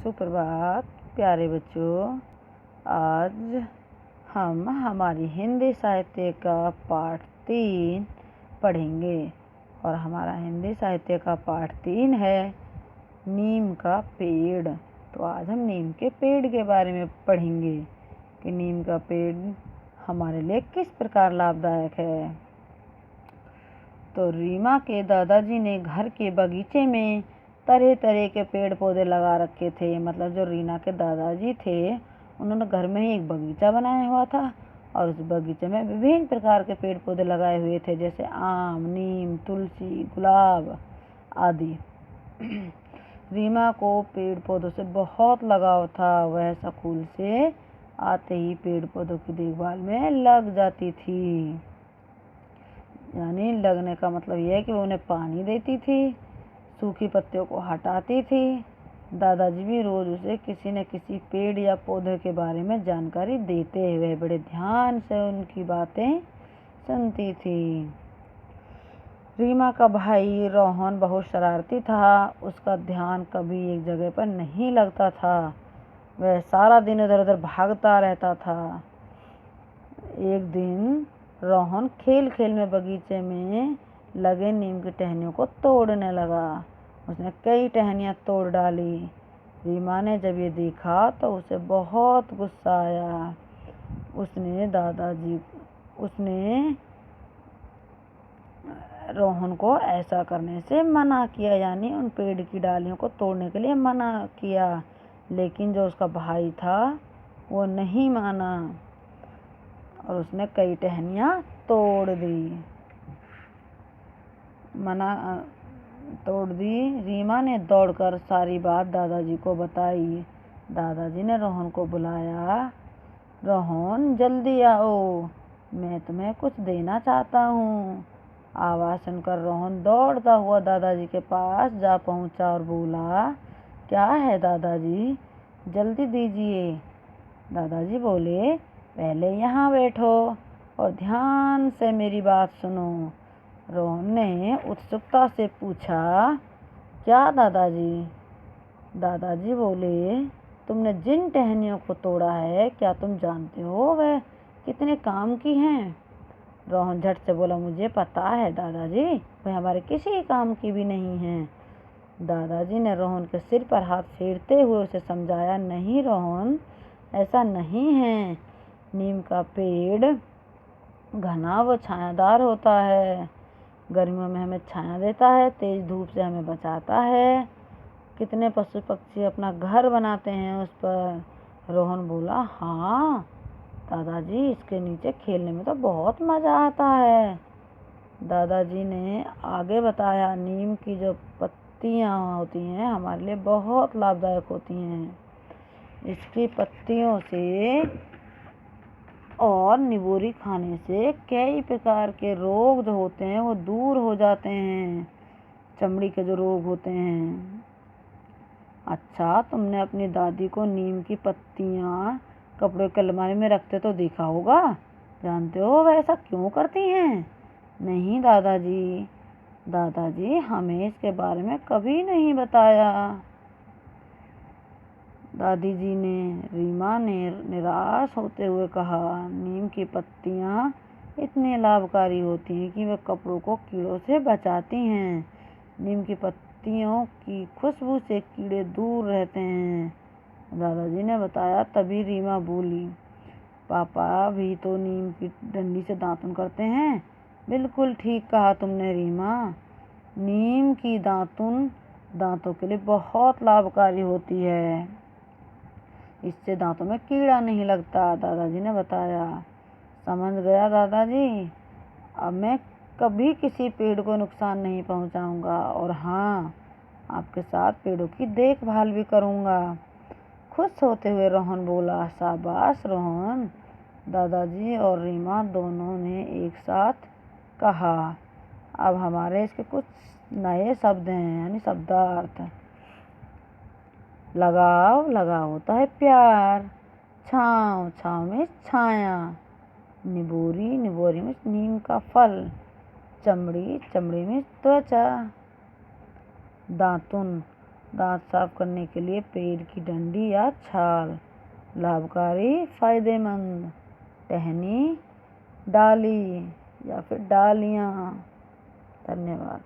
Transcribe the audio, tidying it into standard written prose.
सुप्रभात प्यारे बच्चों। आज हम हमारी हिंदी साहित्य का पाठ 3 पढ़ेंगे और हमारा हिंदी साहित्य का पाठ 3 है नीम का पेड़। तो आज हम नीम के पेड़ के बारे में पढ़ेंगे कि नीम का पेड़ हमारे लिए किस प्रकार लाभदायक है। तो रीमा के दादाजी ने घर के बगीचे में तरह तरह के पेड़ पौधे लगा रखे थे। मतलब जो रीना के दादाजी थे उन्होंने घर में ही एक बगीचा बनाया हुआ था और उस बगीचे में विभिन्न प्रकार के पेड़ पौधे लगाए हुए थे, जैसे आम, नीम, तुलसी, गुलाब आदि। रीमा को पेड़ पौधों से बहुत लगाव था। वह स्कूल से आते ही पेड़ पौधों की देखभाल में लग जाती थी। यानी लगने का मतलब यह है कि वो उन्हें पानी देती थी, सूखी पत्तियों को हटाती थी। दादाजी भी रोज उसे किसी न किसी पेड़ या पौधे के बारे में जानकारी देते। वह बड़े ध्यान से उनकी बातें सुनती थी। रीमा का भाई रोहन बहुत शरारती था। उसका ध्यान कभी एक जगह पर नहीं लगता था। वह सारा दिन इधर उधर भागता रहता था। एक दिन रोहन खेल खेल में बगीचे में लगे नीम की टहनियों को तोड़ने लगा। उसने कई टहनियाँ तोड़ डाली। रीमा ने जब ये देखा तो उसे बहुत गुस्सा आया। उसने रोहन को ऐसा करने से मना किया, यानी उन पेड़ की डालियों को तोड़ने के लिए मना किया। लेकिन जो उसका भाई था वो नहीं माना और उसने कई टहनियाँ तोड़ दी। रीमा ने दौड़कर सारी बात दादाजी को बताई। दादाजी ने रोहन को बुलाया। रोहन, जल्दी आओ, मैं तुम्हें कुछ देना चाहता हूँ। आवाज़ सुनकर रोहन दौड़ता हुआ दादाजी के पास जा पहुँचा और बोला, क्या है दादाजी, जल्दी दीजिए। दादाजी बोले, पहले यहाँ बैठो और ध्यान से मेरी बात सुनो। रोहन ने उत्सुकता से पूछा, क्या दादाजी? दादाजी बोले, तुमने जिन टहनियों को तोड़ा है क्या तुम जानते हो वह कितने काम की हैं? रोहन झट से बोला, मुझे पता है दादाजी, वह हमारे किसी काम की भी नहीं है। दादाजी ने रोहन के सिर पर हाथ फेरते हुए उसे समझाया, नहीं रोहन, ऐसा नहीं है। नीम का पेड़ घना व छायादार होता है। गर्मियों में हमें छाया देता है, तेज धूप से हमें बचाता है। कितने पशु पक्षी अपना घर बनाते हैं उस पर। रोहन बोला, हाँ दादाजी, इसके नीचे खेलने में तो बहुत मज़ा आता है। दादाजी ने आगे बताया, नीम की जो पत्तियाँ होती हैं हमारे लिए बहुत लाभदायक होती हैं। इसकी पत्तियों से और निबोरी खाने से कई प्रकार के रोग जो होते हैं वो दूर हो जाते हैं, चमड़ी के जो रोग होते हैं। अच्छा, तुमने अपनी दादी को नीम की पत्तियाँ कपड़े के अलमारी में रखते तो देखा होगा। जानते हो वह ऐसा क्यों करती हैं? नहीं दादाजी, दादाजी हमें इसके बारे में कभी नहीं बताया। दादाजी ने रीमा ने निराश होते हुए कहा, नीम की पत्तियाँ इतनी लाभकारी होती हैं कि वे कपड़ों को कीड़ों से बचाती हैं। नीम की पत्तियों की खुशबू से कीड़े दूर रहते हैं, दादाजी ने बताया। तभी रीमा बोली, पापा भी तो नीम की डंडी से दातुन करते हैं। बिल्कुल ठीक कहा तुमने रीमा, नीम की दातुन दांतों के लिए बहुत लाभकारी होती है। इससे दांतों में कीड़ा नहीं लगता, दादाजी ने बताया। समझ गया दादाजी, अब मैं कभी किसी पेड़ को नुकसान नहीं पहुंचाऊंगा और हाँ, आपके साथ पेड़ों की देखभाल भी करूंगा। खुश होते हुए रोहन बोला, शाबाश रोहन। दादाजी और रीमा दोनों ने एक साथ कहा। अब हमारे इसके कुछ नए शब्द हैं, यानी शब्दार्थ। लगाव, लगाव होता है प्यार। छाँव, छाँव में छाया। निबोरी, निबोरी में नीम का फल। चमड़ी, चमड़ी में त्वचा। दातुन, दांत साफ करने के लिए पेड़ की डंडी या छाल। लाभकारी, फायदेमंद, टहनी, डाली या फिर डालियाँ। धन्यवाद।